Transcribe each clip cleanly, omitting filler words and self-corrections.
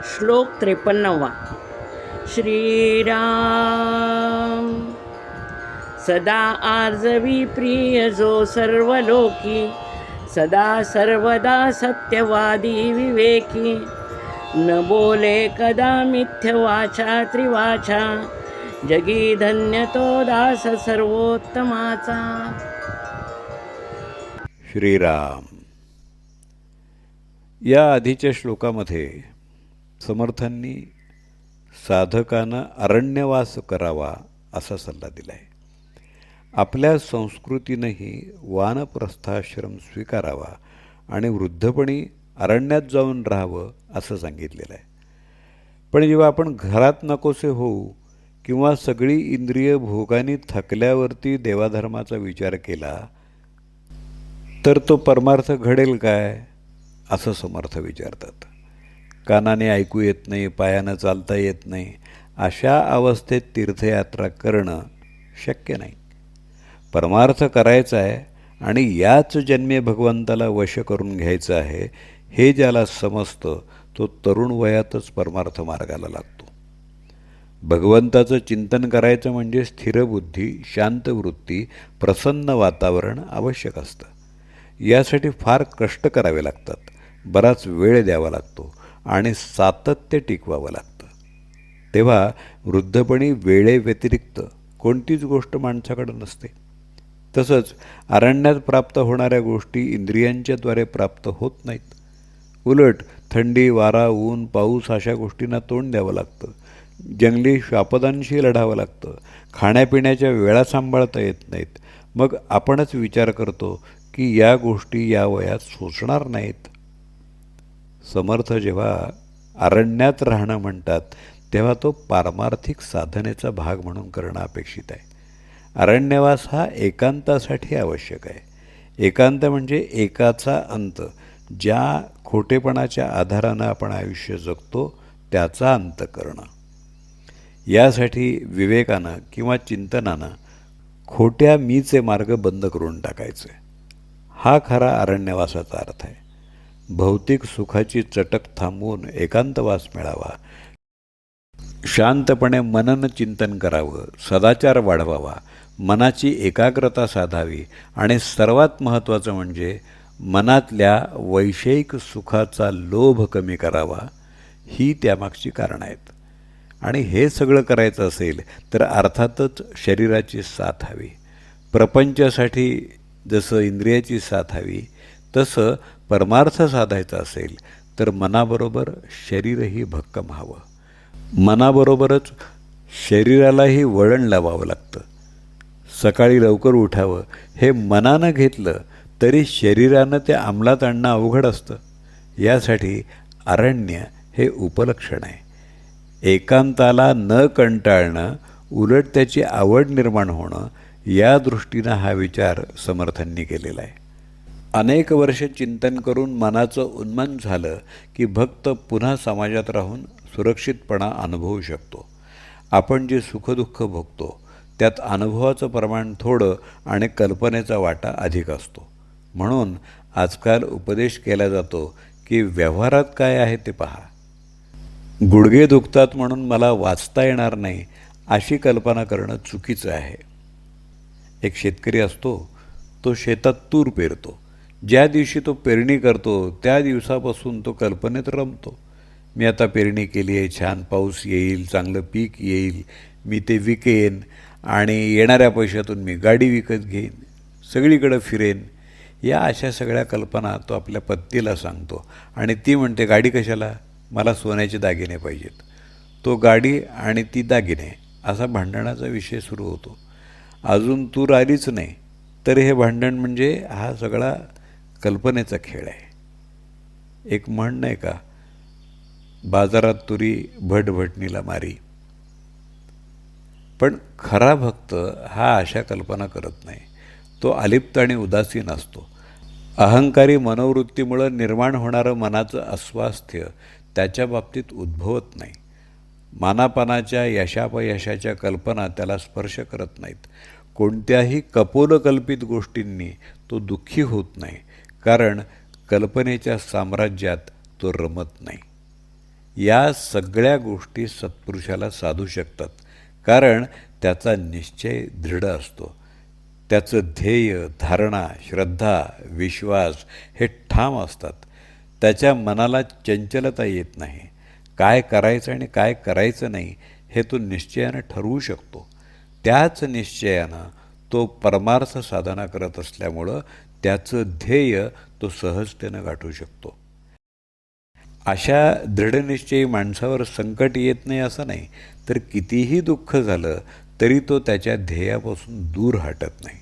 श्लोक 53. श्रीराम सदा आर्जवी प्रिय जो सर्वलोकी, सदा सर्वदा सत्यवादी विवेकी, न बोले कदा मिथ्य वाचा त्रिवाचा, जगी धन्य तो दास सर्वोत्तमाचा. श्रीराम. या आधीच्या श्लोकामध्ये समर्थांनी साधकानं अरण्यवास करावा असा सल्ला दिला आहे. आपल्या संस्कृतीनंही वानप्रस्थाश्रम स्वीकारावा आणि वृद्धपणी अरण्यात जाऊन राहावं असं सांगितलेलं आहे. पण जेव्हा आपण घरात नकोसे होऊ किंवा सगळी इंद्रिय भोगानी थकल्यावरती देवाधर्माचा विचार केला तर तो परमार्थ घडेल काय असं समर्थ विचारतात. कानाने ऐकू येत नाही, पायानं चालता येत नाही, अशा अवस्थेत तीर्थयात्रा करणं शक्य नाही. परमार्थ करायचा आहे आणि याच जन्मे भगवंताला वश करून घ्यायचं आहे हे ज्याला समजतं तो तरुण वयातच परमार्थ मार्गाला लागतो. भगवंताचं चिंतन करायचं म्हणजे स्थिरबुद्धी, शांत वृत्ती, प्रसन्न वातावरण आवश्यक असतं. यासाठी फार कष्ट करावे लागतात, बराच वेळ द्यावा लागतो आणि सातत्य टिकवावं लागतं. तेव्हा वृद्धपणी वेळेव्यतिरिक्त कोणतीच गोष्ट माणसाकडे नसते. तसंच अरण्यात प्राप्त होणाऱ्या गोष्टी इंद्रियांच्याद्वारे प्राप्त होत नाहीत. उलट थंडी, वारा, ऊन, पाऊस अशा गोष्टींना तोंड द्यावं लागतं. जंगली श्वापदांशी लढावं लागतं. खाण्यापिण्याच्या वेळा सांभाळता येत नाहीत. मग आपणच विचार करतो की या गोष्टी या वयात सोसणार नाहीत. समर्थ जेव्हा अरण्यात राहणं म्हणतात तेव्हा तो पारमार्थिक साधनेचा भाग म्हणून करणं अपेक्षित आहे. अरण्यवास हा एकांतासाठी आवश्यक आहे. एकांत म्हणजे एकाचा अंत. ज्या खोटेपणाच्या आधारानं आपण आयुष्य जगतो त्याचा अंत करणं. यासाठी विवेकानं किंवा चिंतनानं खोट्या मीचे मार्ग बंद करून टाकायचे. हा खरा अरण्यवासाचा अर्थ आहे. भौतिक सुखाची चटक थांबवून एकांतवास मिळावा, शांतपणे मनन चिंतन करावं, सदाचार वाढवावा, मनाची एकाग्रता साधावी आणि सर्वात महत्त्वाचं म्हणजे मनातल्या वैषयिक सुखाचा लोभ कमी करावा, ही त्यामागची कारणं आहेत. आणि हे सगळं करायचं असेल तर अर्थातच शरीराची साथ हवी. प्रपंचासाठी जसं इंद्रियाची साथ हवी तसं परमार्थ साधायचा असेल तर मनाबरोबर शरीरही भक्कम हवं. मनाबरोबरच शरीरालाही वळण लावावं लागतं. सकाळी लवकर उठावं हे मनानं घेतलं तरी शरीरानं ते अंमलात आणणं अवघड असतं. यासाठी अरण्य हे उपलक्षण आहे. एकांताला न कंटाळणं, उलट त्याची आवड निर्माण होणं, या दृष्टीनं हा विचार समर्थांनी केलेला आहे. अनेक वर्ष चिंतन करून मनाचं उन्मन झालं की भक्त पुन्हा समाजात राहून सुरक्षितपणा अनुभवू शकतो. आपण जे सुखदुःख भोगतो त्यात अनुभवाचं प्रमाण थोडं आणि कल्पनेचा वाटा अधिक असतो. म्हणून आजकाल उपदेश केला जातो की व्यवहारात काय आहे ते पहा. गुडघे दुखतात म्हणून मला वाचता येणार नाही अशी कल्पना करणं चुकीचं आहे. एक शेतकरी असतो, तो शेतात तूर पेरतो. ज्या दिवशी तो पेरणी करतो त्या दिवसापासून तो कल्पनेत रमतो. मी आता पेरणी केली आहे, छान पाऊस येईल, चांगलं पीक येईल, मी ते विकेन आणि येणाऱ्या पैशातून मी गाडी विकत घेईन, सगळीकडं फिरेन. या अशा सगळ्या कल्पना तो आपल्या पत्नीला सांगतो आणि ती म्हणते गाडी कशाला, मला सोन्याचे दागिने पाहिजेत. तो गाडी आणि ती दागिने असा भांडणाचा विषय सुरू होतो. अजून तूर आलीच नाही तर हे भांडण म्हणजे हा सगळा कल्पनेचा खेळ आहे. एक म्हण नाही का, बाजारात तुरी भटभटणीला मारी. पण खरा भक्त हा अशा कल्पना करत नाही. तो अलिप्त आणि उदासीन असतो. अहंकारी मनोवृत्तीमुळं निर्माण होणारं मनाचं अस्वास्थ्य त्याच्या बाबतीत उद्भवत नाही. मानापानाच्या यशापयशाच्या कल्पना त्याला स्पर्श करत नाहीत. कोणत्याही कपोलकल्पित गोष्टींनी तो दुःखी होत नाही, कारण कल्पनेच्या साम्राज्यात तो रमत नाही. या सगळ्या गोष्टी सत्पुरुषाला साधू शकतात, कारण त्याचा निश्चय दृढ असतो. त्याचं ध्येय, धारणा, श्रद्धा, विश्वास हे ठाम असतात. त्याच्या मनाला चंचलता येत नाही. काय करायचं आणि काय करायचं नाही हे तो निश्चयानं ठरवू शकतो. त्याच निश्चयानं तो परमार्थ साधना करत असल्यामुळं त्याचं ध्येय तो सहजतेनं गाठू शकतो. अशा दृढनिश्चयी माणसावर संकट येत नाही असं नाही, तर कितीही दुःख झालं तरी तो त्याच्या ध्येयापासून दूर हटत नाही.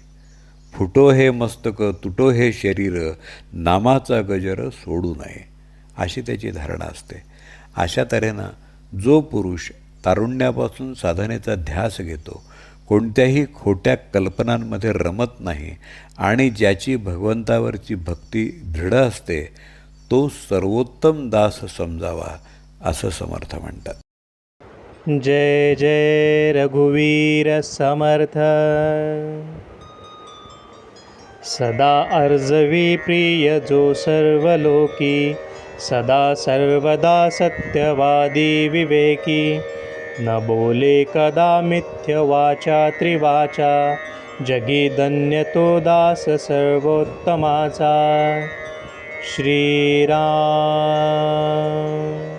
फुटो हे मस्तक, तुटो हे शरीर, नामाचा गजर सोडू नये, अशी त्याची धारणा असते. अशा तऱ्हेनं जो पुरुष तारुण्यापासून साधनेचा ध्यास घेतो, कोणत्याही खोट्या कल्पनांमध्ये रमत नाही आणि ज्याची भगवंतावरची भक्ती दृढ असते, तो सर्वोत्तम दास समजावा, असं समर्थ म्हणतात. जय जय रघुवीर समर्थ. सदा अर्जवी प्रिय जो सर्व लोकी, सदा सर्वदा सत्यवादी विवेकी. न बोले कदा मिथ्य वाचा त्रिवाचा, जगी धन्य तो दास सर्वोत्तमाचा. श्रीराम.